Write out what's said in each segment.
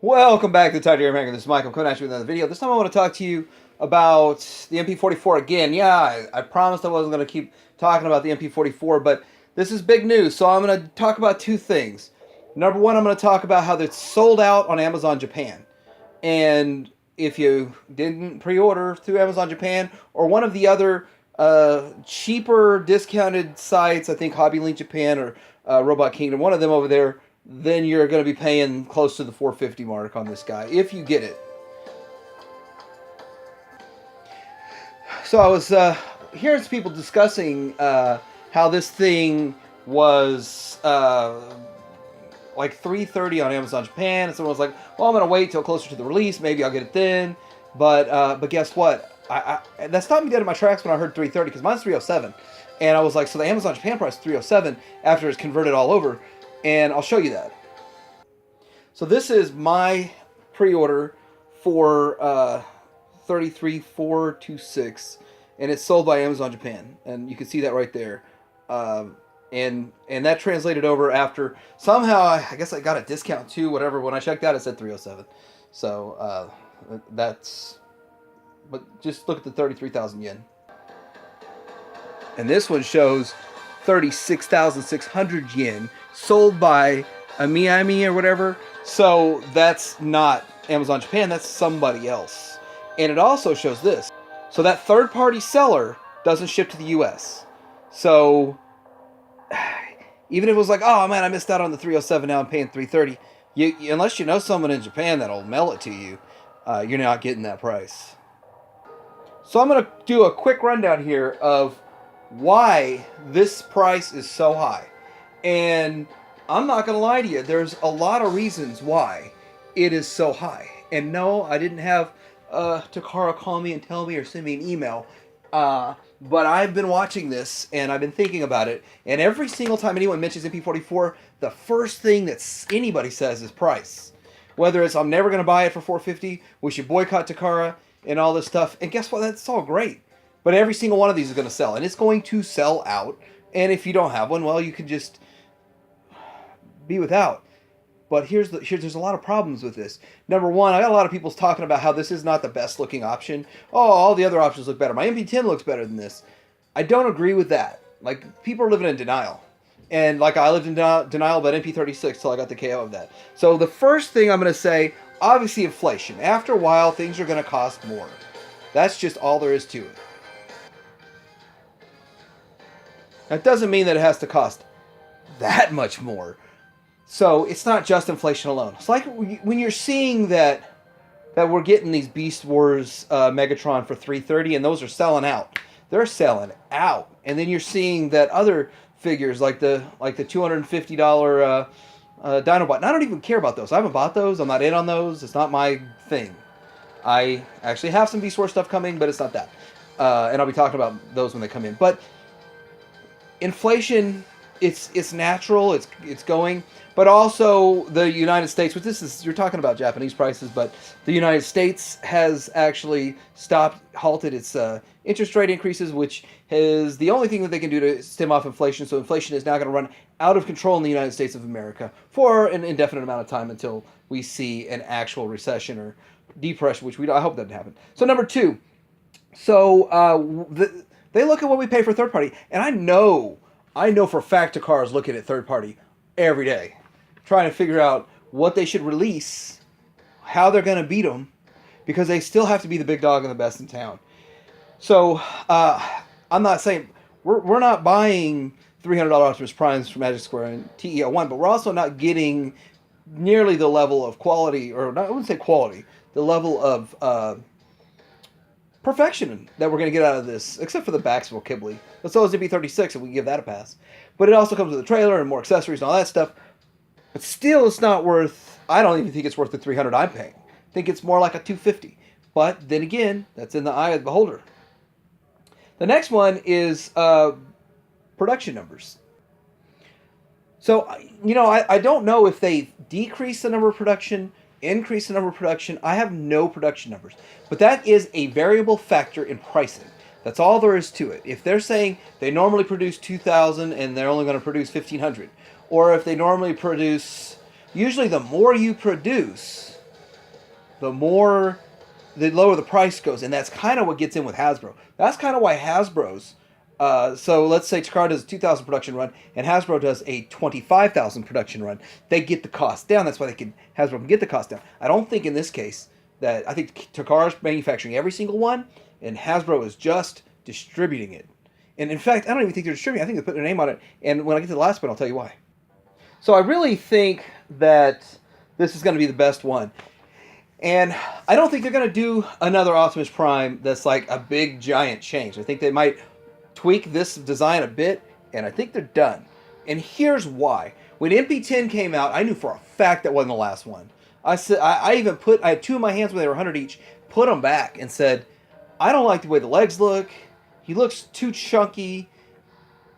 Welcome back to the Tiger American. This is Mike. I'm coming at you with another video. This time I want to talk to you about the MP-44 again. Yeah, I promised I wasn't going to keep talking about the MP-44, but this is big news, so I'm going to talk about two things. Number one, I'm going to talk about how it's sold out on Amazon Japan. And if you didn't pre-order through Amazon Japan or one of the other cheaper discounted sites, I think Hobby Link Japan or Robot Kingdom, one of them over there, then you're going to be paying close to the 450 mark on this guy if you get it. So I was hearing some people discussing how this thing was like $330 on Amazon Japan, and someone was like, "Well, I'm going to wait till closer to the release. Maybe I'll get it then." But guess what? That stopped me dead in my tracks when I heard $330 because mine's $307, and I was like, "So the Amazon Japan price is $307 after it's converted all over." And I'll show you that. So this is my pre-order for 33426, and it's sold by Amazon Japan, and you can see that right there. And that translated over after somehow I guess I got a discount too. Whatever. When I checked out, it said 307. So that's. But just look at the 33,000 yen. And this one shows 36,600 yen, sold by Amiami or whatever. So that's not Amazon Japan, that's somebody else. And it also shows this. So that third-party seller doesn't ship to the US. So even if it was like, oh man, I missed out on the 307, now I'm paying 330. Unless you know someone in Japan that'll mail it to you, you're not getting that price. So I'm going to do a quick rundown here of why this price is so high. And I'm not going to lie to you, there's a lot of reasons why it is so high. And no, I didn't have Takara call me and tell me or send me an email. But I've been watching this and I've been thinking about it. And every single time anyone mentions MP-44, the first thing that anybody says is price. Whether it's I'm never going to buy it for $450, we should boycott Takara, and all this stuff. And guess what? That's all great. But every single one of these is going to sell. And it's going to sell out. And if you don't have one, well, you can just be without. But there's a lot of problems with this. Number one, I got a lot of people talking about how this is not the best looking option. Oh, all the other options look better. My MP10 looks better than this. I don't agree with that. Like, people are living in denial. And like I lived in denial about MP36 till I got the KO of that. So the first thing I'm going to say, obviously inflation. After a while, things are going to cost more. That's just all there is to it. That doesn't mean that it has to cost that much more. So it's not just inflation alone. It's like when you're seeing that we're getting these Beast Wars Megatron for $330, and those are selling out. They're selling out. And then you're seeing that other figures like the $250 Dinobot. And I don't even care about those. I haven't bought those. I'm not in on those. It's not my thing. I actually have some Beast Wars stuff coming, but it's not that. And I'll be talking about those when they come in. But inflation, it's natural. It's going. But also the United States, which you're talking about Japanese prices, but the United States has actually halted its interest rate increases, which is the only thing that they can do to stem off inflation. So inflation is now going to run out of control in the United States of America for an indefinite amount of time until we see an actual recession or depression, which I hope doesn't happen. So number two, so they look at what we pay for third party, and I know for a fact Takara is looking at third party every day, trying to figure out what they should release, how they're going to beat them, because they still have to be the big dog and the best in town. So I'm not saying we're not buying $300 Optimus Primes from Magic Square and TEO1, but we're also not getting nearly the level of quality, or not, I wouldn't say quality, the level of perfection that we're going to get out of this, except for the Baxwell Kibbley. That's always MP-36, and we can give that a pass. But it also comes with a trailer and more accessories and all that stuff. But still, it's not worth, I don't even think it's worth the $300 I'm paying. I think it's more like a $250. But then again, that's in the eye of the beholder. The next one is production numbers. So, I don't know if they decrease the number of production, increase the number of production. I have no production numbers. But that is a variable factor in pricing. That's all there is to it. If they're saying they normally produce 2,000 and they're only going to produce 1,500, or if they normally produce, usually the more you produce, the lower the price goes, and that's kind of what gets in with Hasbro. That's kind of why Hasbro's. So let's say Takara does a 2,000 production run, and Hasbro does a 25,000 production run. They get the cost down. That's why Hasbro can get the cost down. I don't think in this case I think Takara's manufacturing every single one, and Hasbro is just distributing it. And in fact, I don't even think they're distributing. I think they put their name on it. And when I get to the last one, I'll tell you why. So I really think that this is going to be the best one. And I don't think they're going to do another Optimus Prime that's like a big, giant change. I think they might tweak this design a bit, and I think they're done. And here's why. When MP-10 came out, I knew for a fact that wasn't the last one. I had two in my hands when they were 100 each, put them back and said, I don't like the way the legs look. He looks too chunky.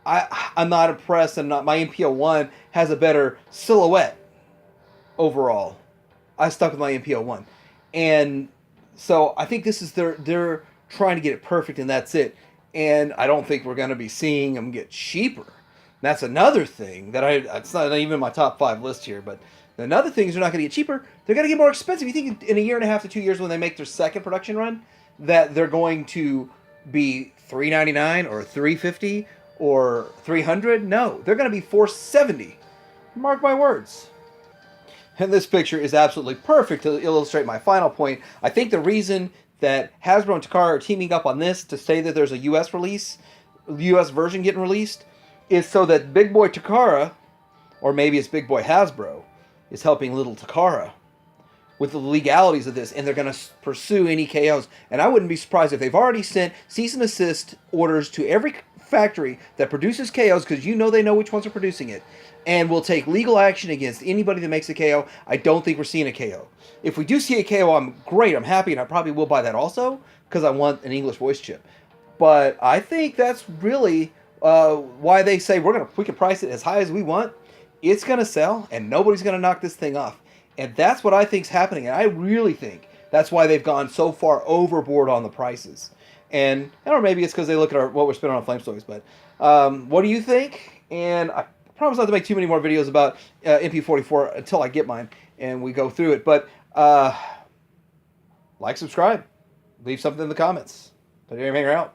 I'm not impressed, and my MP-01 has a better silhouette overall. I stuck with my MP-01. And so I think this is they're trying to get it perfect, and that's it. And I don't think we're going to be seeing them get cheaper. That's another thing that it's not even in my top 5 list here, but another thing is they're not going to get cheaper. They're going to get more expensive. You think in a year and a half to 2 years when they make their second production run that they're going to be $399 or $350 or $300? No, they're going to be $470. Mark my words. And this picture is absolutely perfect to illustrate my final point. I think the reason that Hasbro and Takara are teaming up on this to say that there's a U.S. release, U.S. version getting released, is so that Big Boy Takara, or maybe it's Big Boy Hasbro, is helping little Takara with the legalities of this, and they're going to pursue any KOs. And I wouldn't be surprised if they've already sent cease and desist orders to every factory that produces KOs, because they know which ones are producing it, and will take legal action against anybody that makes a KO. I don't think we're seeing a KO. If we do see a KO, I'm happy, and I probably will buy that also, because I want an English voice chip. But I think that's really why they say we can price it as high as we want. It's going to sell, and nobody's going to knock this thing off. And that's what I think's happening, and I really think that's why they've gone so far overboard on the prices. And or maybe it's because they look at what we're spending on Flame Stories. But what do you think? And I promise not to make too many more videos about MP-44 until I get mine and we go through it. But like, subscribe, leave something in the comments. Tell you how to hang out.